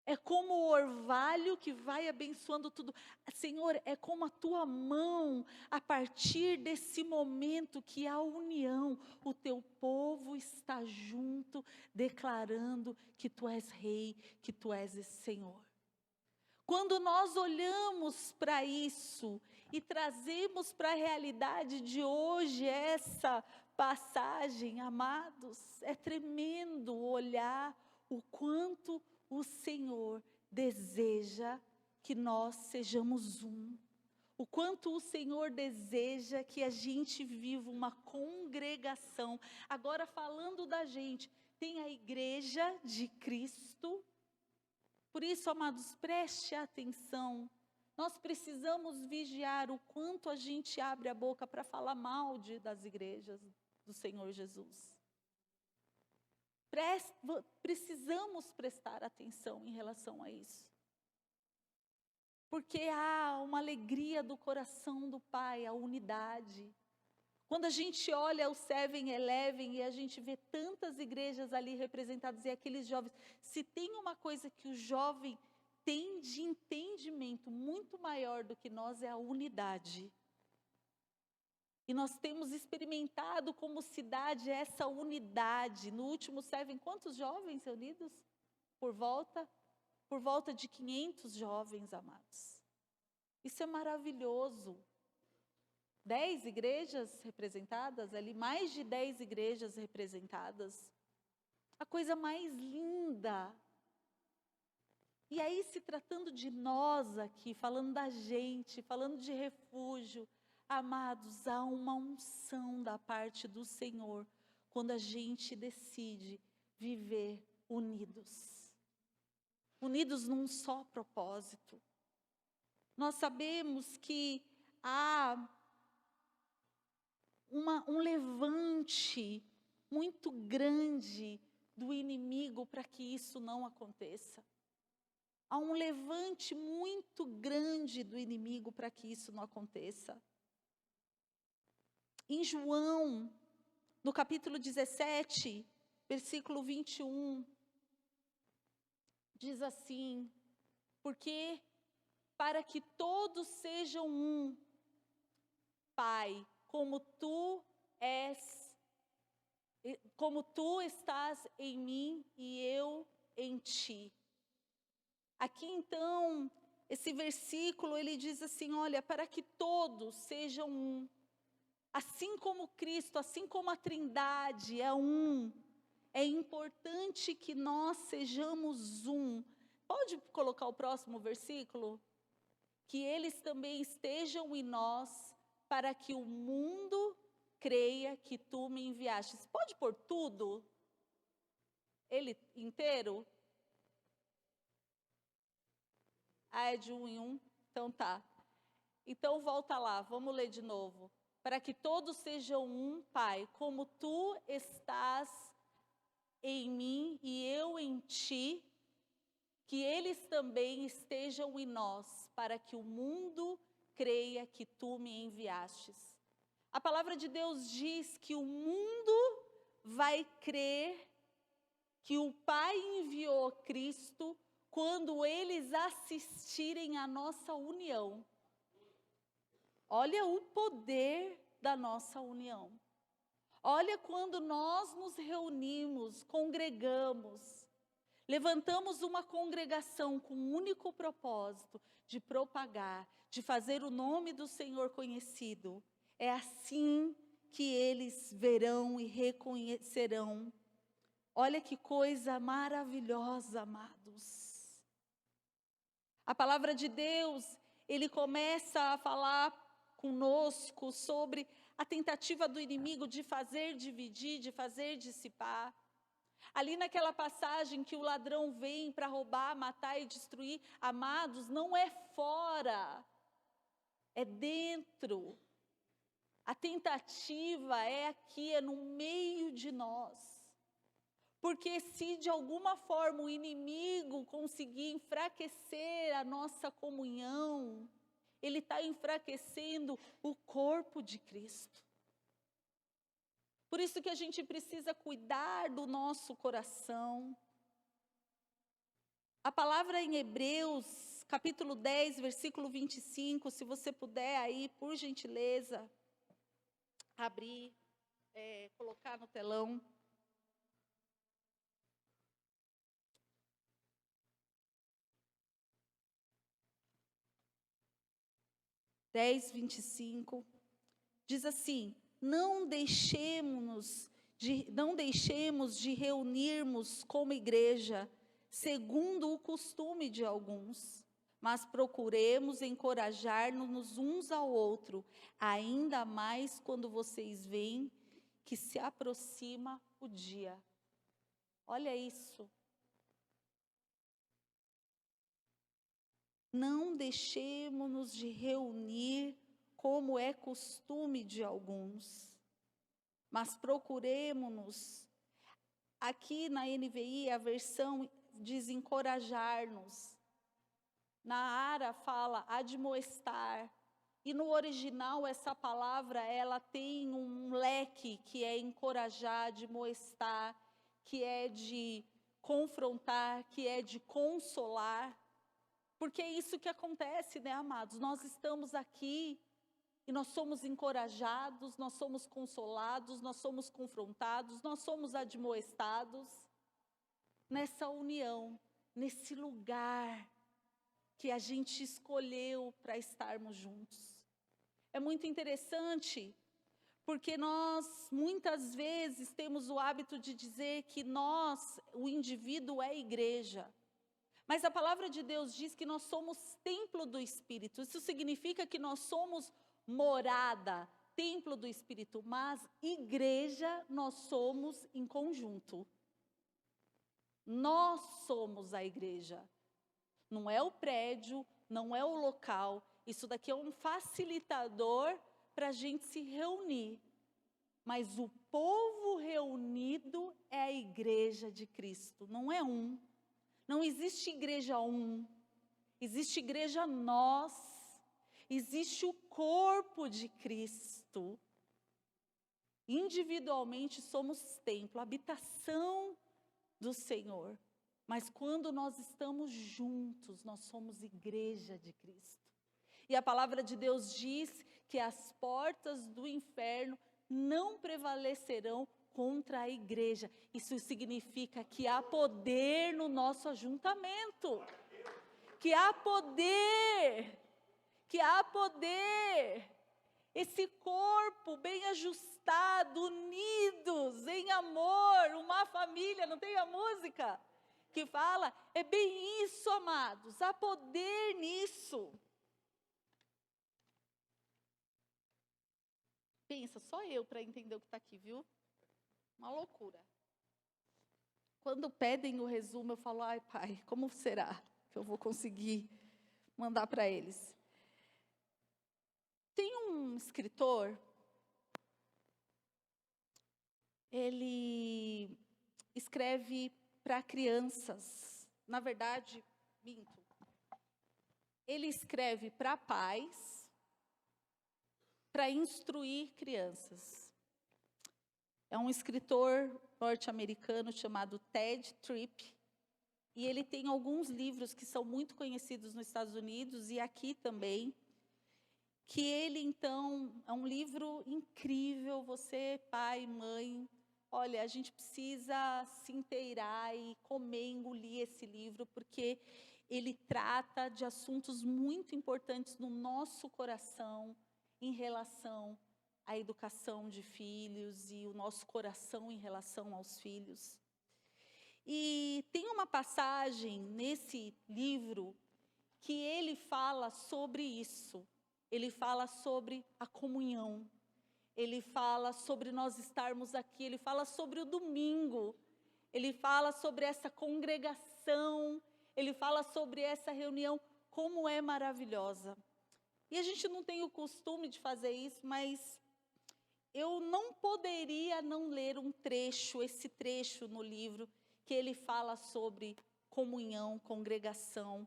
É como o orvalho que vai abençoando tudo. Senhor, é como a tua mão, a partir desse momento que a união, o teu povo está junto, declarando que tu és rei, que tu és esse Senhor. Quando nós olhamos para isso e trazemos para a realidade de hoje essa passagem, amados, é tremendo olhar o quanto o Senhor deseja que nós sejamos um. O quanto o Senhor deseja que a gente viva uma congregação. Agora falando da gente, tem a igreja de Cristo. Por isso, amados, preste atenção. Nós precisamos vigiar o quanto a gente abre a boca para falar mal das igrejas do Senhor Jesus. Precisamos prestar atenção em relação a isso. Porque há uma alegria do coração do Pai, a unidade. Quando a gente olha o 7-Eleven e a gente vê tantas igrejas ali representadas e aqueles jovens, se tem uma coisa que o jovem tem de entendimento muito maior do que nós, é a unidade. E nós temos experimentado como cidade essa unidade. No último 7, quantos jovens reunidos? Por volta de 500 jovens, amados. Isso é maravilhoso. 10 igrejas representadas ali, mais de 10 igrejas representadas. A coisa mais linda. E aí, se tratando de nós aqui, falando da gente, falando de refúgio, Amados, há uma unção da parte do Senhor quando a gente decide viver unidos. Unidos num só propósito. Nós sabemos que há um levante muito grande do inimigo para que isso não aconteça. Há um levante muito grande do inimigo para que isso não aconteça. Em João, no capítulo 17, versículo 21, diz assim: porque para que todos sejam um, Pai, como tu estás em mim e eu em ti. Aqui então, esse versículo, ele diz assim, olha, para que todos sejam um, assim como Cristo, assim como a Trindade é um, é importante que nós sejamos um. Pode colocar o próximo versículo? Que eles também estejam em nós, para que o mundo creia que tu me enviastes. Pode pôr tudo? Ele inteiro? Ah, é de um em um? Então tá. Então volta lá, vamos ler de novo. Para que todos sejam um, Pai, como tu estás em mim e eu em ti, que eles também estejam em nós, para que o mundo creia que tu me enviastes. A palavra de Deus diz que o mundo vai crer que o Pai enviou Cristo quando eles assistirem à nossa união. Olha o poder da nossa união. Olha quando nós nos reunimos, congregamos, levantamos uma congregação com um único propósito de propagar, de fazer o nome do Senhor conhecido. É assim que eles verão e reconhecerão. Olha que coisa maravilhosa, amados. A palavra de Deus, ele começa a falar conosco sobre a tentativa do inimigo de fazer dividir, de fazer dissipar. Ali naquela passagem que o ladrão vem para roubar, matar e destruir, amados, não é fora, é dentro. A tentativa é aqui, é no meio de nós. Porque se de alguma forma o inimigo conseguir enfraquecer a nossa comunhão, ele está enfraquecendo o corpo de Cristo. Por isso que a gente precisa cuidar do nosso coração. A palavra em Hebreus, capítulo 10, versículo 25, se você puder aí, por gentileza, abrir, colocar no telão. Dez, 25, diz assim: não deixemos de reunirmos como igreja, segundo o costume de alguns, mas procuremos encorajar-nos uns ao outro, ainda mais quando vocês veem que se aproxima o dia. Olha isso. Não deixemos-nos de reunir como é costume de alguns, mas procuremos-nos. Aqui na NVI a versão diz encorajar-nos. Na ARA fala admoestar. E no original essa palavra ela tem um leque que é encorajar, admoestar, que é de confrontar, que é de consolar. Porque é isso que acontece, né, amados? Nós estamos aqui e nós somos encorajados, nós somos consolados, nós somos confrontados, nós somos admoestados nessa união, nesse lugar que a gente escolheu para estarmos juntos. É muito interessante, porque nós muitas vezes temos o hábito de dizer que nós, o indivíduo é igreja. Mas a palavra de Deus diz que nós somos templo do Espírito. Isso significa que nós somos morada, templo do Espírito, mas igreja nós somos em conjunto. Nós somos a igreja. Não é o prédio, não é o local. Isso daqui é um facilitador para a gente se reunir. Mas o povo reunido é a igreja de Cristo, não é um. Não existe igreja um. Existe igreja nós. Existe o corpo de Cristo. Individualmente somos templo, habitação do Senhor. Mas quando nós estamos juntos, nós somos igreja de Cristo. E a palavra de Deus diz que as portas do inferno não prevalecerão contra a igreja. Isso significa que há poder no nosso ajuntamento. Que há poder. Que há poder. Esse corpo bem ajustado, unidos em amor, uma família, não tem a música que fala? É bem isso, amados, há poder nisso. Pensa, só eu para entender o que está aqui, viu? Uma loucura. Quando pedem o resumo, eu falo, ai pai, como será que eu vou conseguir mandar para eles? Tem um escritor, ele escreve para crianças, na verdade, minto, ele escreve para pais, para instruir crianças. É um escritor norte-americano chamado Ted Tripp, e ele tem alguns livros que são muito conhecidos nos Estados Unidos e aqui também, que ele, então, é um livro incrível, você, pai, mãe, olha, a gente precisa se inteirar e comer, engolir esse livro, porque ele trata de assuntos muito importantes no nosso coração, em relação à educação de filhos e o nosso coração em relação aos filhos. E tem uma passagem nesse livro que ele fala sobre isso. Ele fala sobre a comunhão, ele fala sobre nós estarmos aqui, ele fala sobre o domingo, ele fala sobre essa congregação, ele fala sobre essa reunião, como é maravilhosa. E a gente não tem o costume de fazer isso, mas eu não poderia não ler um trecho, esse trecho no livro, que ele fala sobre comunhão, congregação.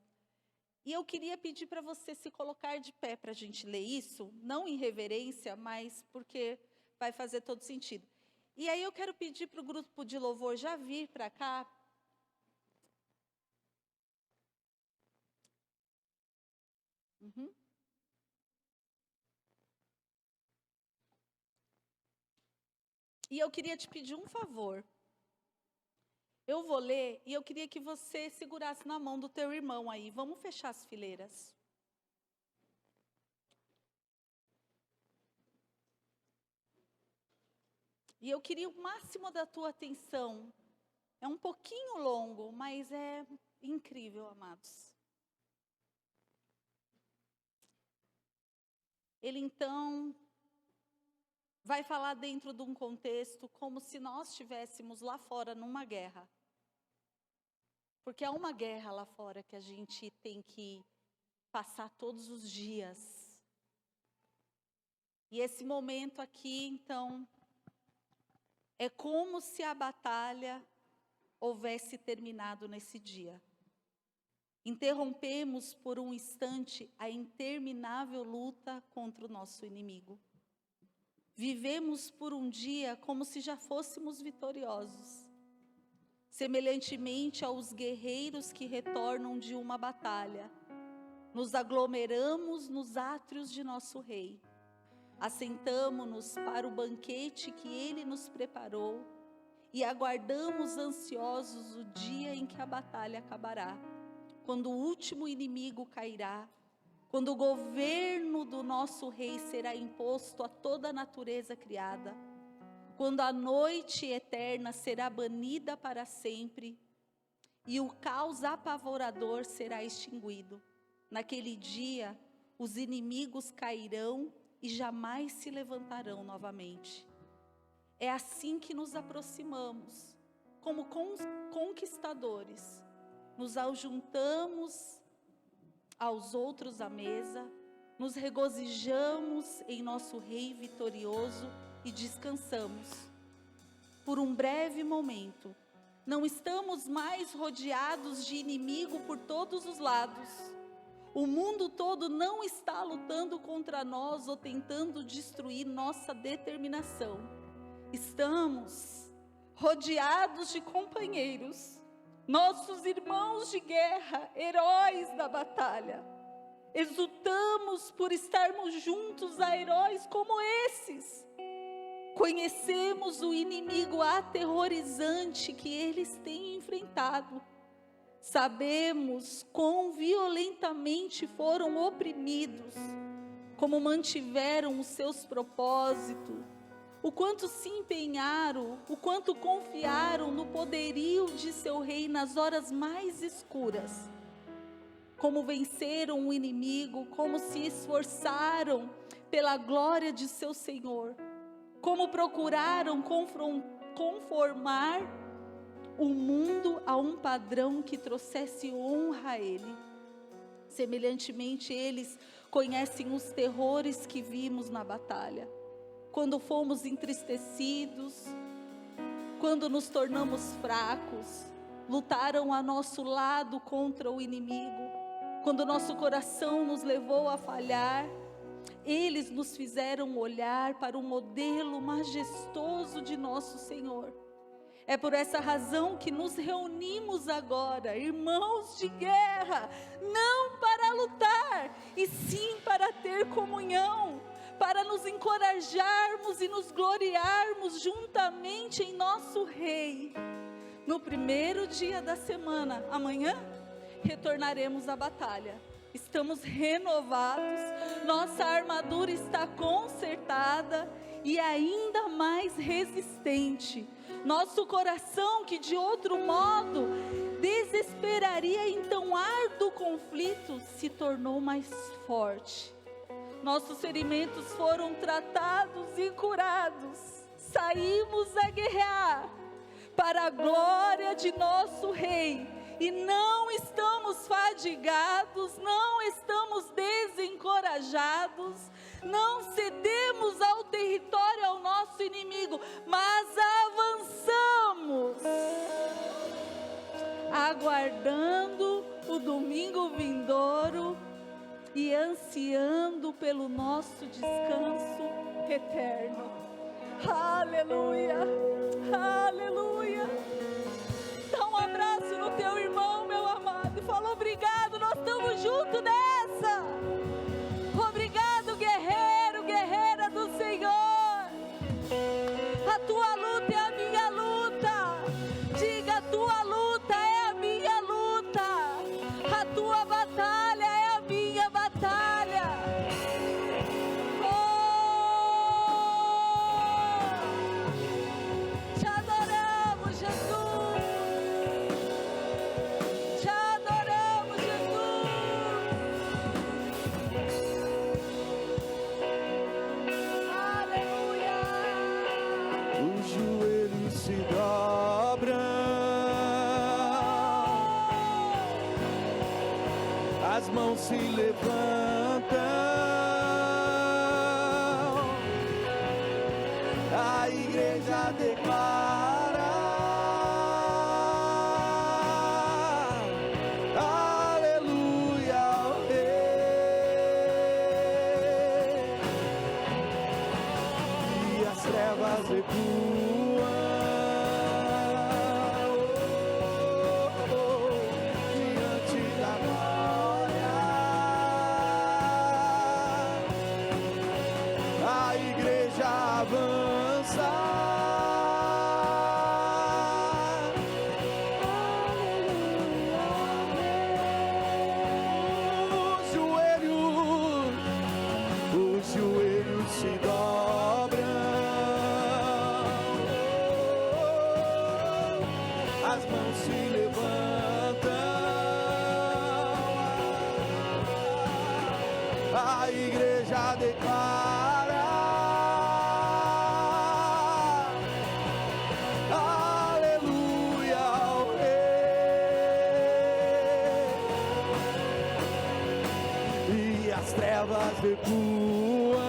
E eu queria pedir para você se colocar de pé para a gente ler isso, não em reverência, mas porque vai fazer todo sentido. E aí eu quero pedir para o grupo de louvor já vir para cá. E eu queria te pedir um favor. Eu vou ler e eu queria que você segurasse na mão do teu irmão aí. Vamos fechar as fileiras. E eu queria o máximo da tua atenção. É um pouquinho longo, mas é incrível, amados. Ele então vai falar dentro de um contexto como se nós estivéssemos lá fora numa guerra. Porque há uma guerra lá fora que a gente tem que passar todos os dias. E esse momento aqui, então, é como se a batalha houvesse terminado nesse dia. Interrompemos por um instante a interminável luta contra o nosso inimigo. Vivemos por um dia como se já fôssemos vitoriosos. Semelhantemente aos guerreiros que retornam de uma batalha, nos aglomeramos nos átrios de nosso rei. Assentamo-nos para o banquete que ele nos preparou e aguardamos ansiosos o dia em que a batalha acabará, quando o último inimigo cairá, quando o governo do nosso rei será imposto a toda a natureza criada, quando a noite eterna será banida para sempre e o caos apavorador será extinguido. Naquele dia, os inimigos cairão e jamais se levantarão novamente. É assim que nos aproximamos, como conquistadores. Nos ajuntamos aos outros à mesa, nos regozijamos em nosso Rei vitorioso e descansamos. Por um breve momento, não estamos mais rodeados de inimigo por todos os lados. O mundo todo não está lutando contra nós ou tentando destruir nossa determinação. Estamos rodeados de companheiros, nossos irmãos de guerra, heróis da batalha. Exultamos por estarmos juntos a heróis como esses. Conhecemos o inimigo aterrorizante que eles têm enfrentado. Sabemos quão violentamente foram oprimidos, como mantiveram os seus propósitos, o quanto se empenharam, o quanto confiaram no poderio de seu rei nas horas mais escuras. Como venceram o inimigo, como se esforçaram pela glória de seu Senhor, como procuraram conformar o mundo a um padrão que trouxesse honra a Ele. Semelhantemente, eles conhecem os terrores que vimos na batalha. Quando fomos entristecidos, quando nos tornamos fracos, lutaram a nosso lado contra o inimigo. Quando nosso coração nos levou a falhar, eles nos fizeram olhar para o modelo majestoso de nosso Senhor. É por essa razão que nos reunimos agora, irmãos de guerra, não para lutar, e sim para ter comunhão, para nos encorajarmos e nos gloriarmos juntamente em nosso Rei. No primeiro dia da semana, amanhã, retornaremos à batalha. Estamos renovados, nossa armadura está consertada e ainda mais resistente. Nosso coração, que de outro modo desesperaria em tão árduo conflito, se tornou mais forte. Nossos ferimentos foram tratados e curados. Saímos a guerrear para a glória de nosso Rei. E não estamos fadigados, não estamos desencorajados, não cedemos ao território, ao nosso inimigo, mas avançamos, aguardando o domingo vindouro e ansiando pelo nosso descanso eterno. Aleluia, aleluia. Dá um abraço no teu irmão, meu amado, e fala: obrigado, nós estamos juntos nessa. Obrigado, guerreiro, guerreira do Senhor. A tua luta é a minha luta. Diga: a tua luta é a minha luta. A tua batalha é a minha batalha. Oh, te adoramos, Jesus. Te adoramos, Jesus. Aleluia. Os joelhos se dobram, as mãos se levantam, a igreja declara: aleluia ao Rei. E as trevas recuam, diante da glória. A igreja avança. Os joelhos se dobram, as mãos se levantam, a igreja declara: as trevas recuam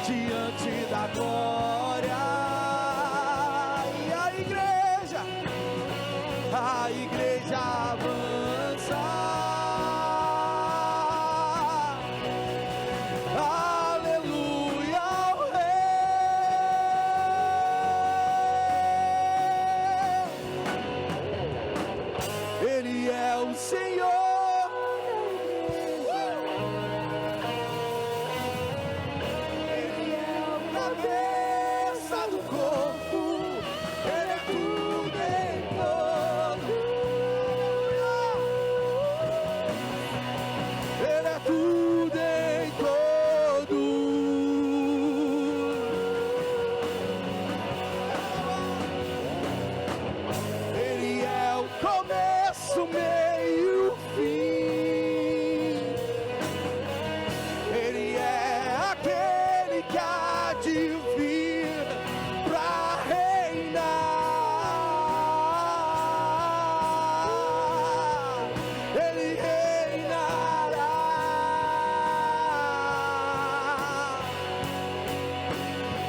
diante da glória. E a igreja avança. Aleluia ao Rei. Ele é o Senhor. Ele é a cabeça do corpo. Ele é tudo em todo. Ele é tudo em todo. Ele é o começo, meio, fim. Ele é aquele que há de vir pra reinar. Ele reinará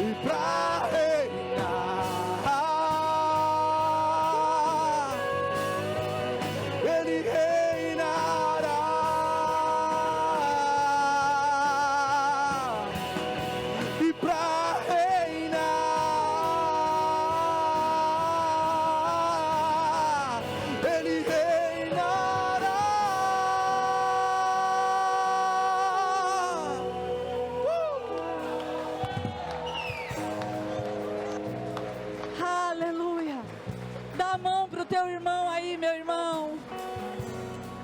e pra reinar, ele reinará e pra reinar, ele reinará. Aleluia. Dá a mão pro teu irmão aí, meu irmão.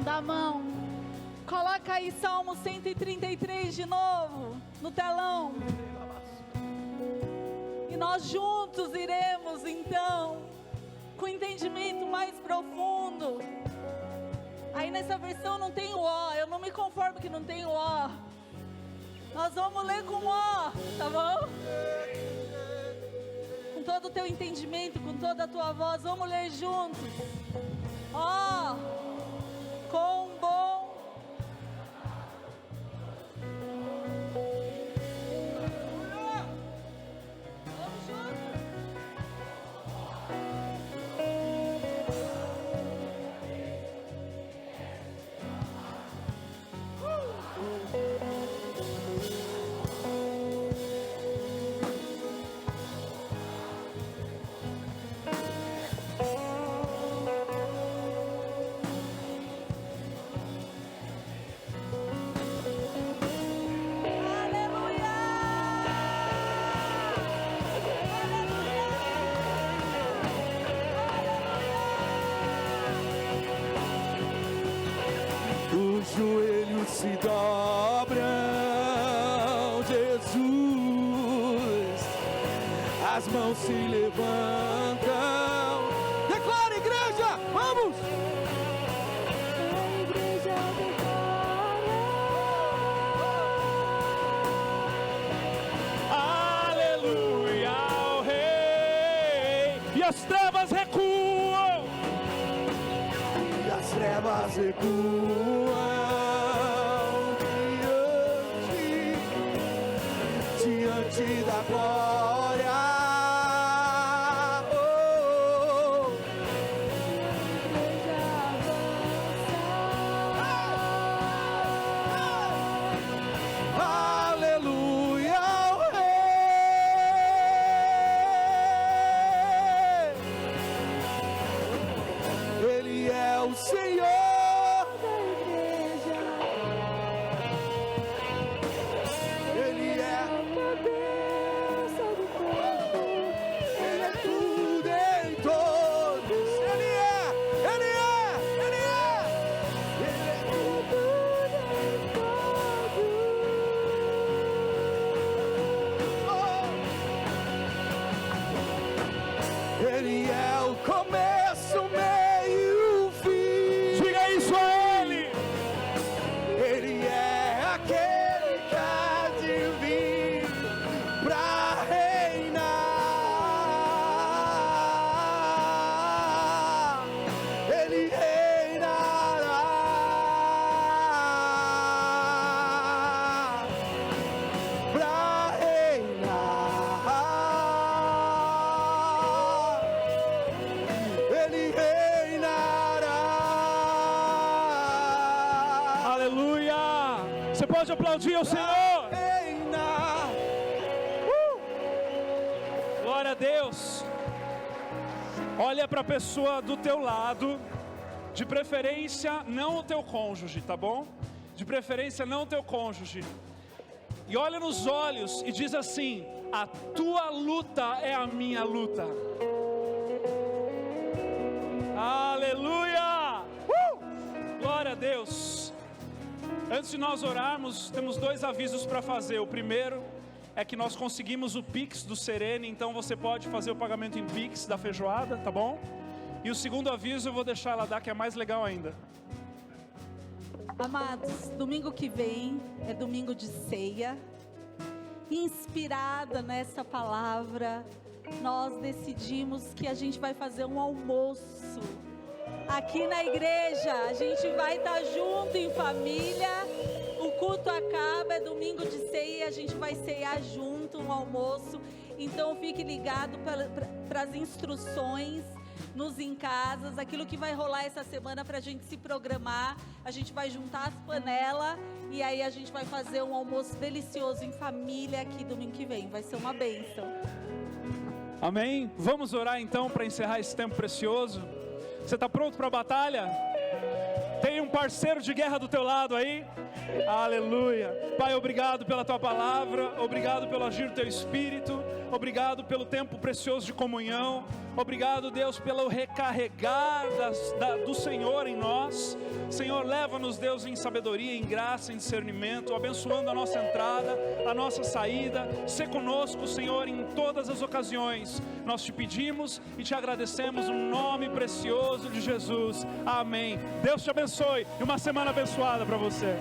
Dá a mão. Coloca aí Salmo 133 de novo no telão. E nós juntos iremos então com entendimento mais profundo. Aí nessa versão não tem o ó. Eu não me conformo que não tem o ó. Nós vamos ler com ó, tá bom? Com todo o teu entendimento, com toda a tua voz, vamos ler juntos. Ó, com bom. Vamos juntos. Os joelhos se dobram, Jesus, as mãos se levantam. Declara, igreja, vamos! Aleluia ao Rei. E as trevas recuam. E as trevas recuam diante da glória. Oh, aleluia ao Rei. Ele é o Senhor. Ele é tudo em todos. Ele é tudo em todos. Ele é o começo, meio, fim. Diga Você pode aplaudir ao Senhor. Reina. Glória a Deus. Olha para a pessoa do teu lado, de preferência não o teu cônjuge, tá bom? De preferência não o teu cônjuge. E olha nos olhos e diz assim: a tua luta é a minha luta. Aleluia! Glória a Deus. Antes de nós orarmos, temos 2 avisos para fazer. O primeiro é que nós conseguimos o Pix do Serene, então você pode fazer o pagamento em Pix da feijoada, tá bom? E o segundo aviso eu vou deixar ela dar, que é mais legal ainda. Amados, domingo que vem é domingo de ceia. Inspirada nessa palavra, nós decidimos que a gente vai fazer um almoço aqui na igreja. A gente vai estar junto em família. O culto acaba, é domingo de ceia, a gente vai ceiar junto, um almoço. Então fique ligado para as instruções nos em casas, aquilo que vai rolar essa semana para a gente se programar. A gente vai juntar as panelas e aí a gente vai fazer um almoço delicioso em família aqui domingo que vem. Vai ser uma bênção. Amém? Vamos orar então para encerrar esse tempo precioso. Você está pronto para a batalha? Tem um parceiro de guerra do teu lado aí? Aleluia. Pai, obrigado pela tua palavra, obrigado pelo agir do teu Espírito, obrigado pelo tempo precioso de comunhão, obrigado, Deus, pelo recarregar do Senhor em nós. Senhor, leva-nos, Deus, em sabedoria, em graça, em discernimento, abençoando a nossa entrada, a nossa saída. Sê conosco, Senhor, em todas as ocasiões. Nós te pedimos e te agradecemos no nome precioso de Jesus. Amém. Deus te abençoe e uma semana abençoada para você.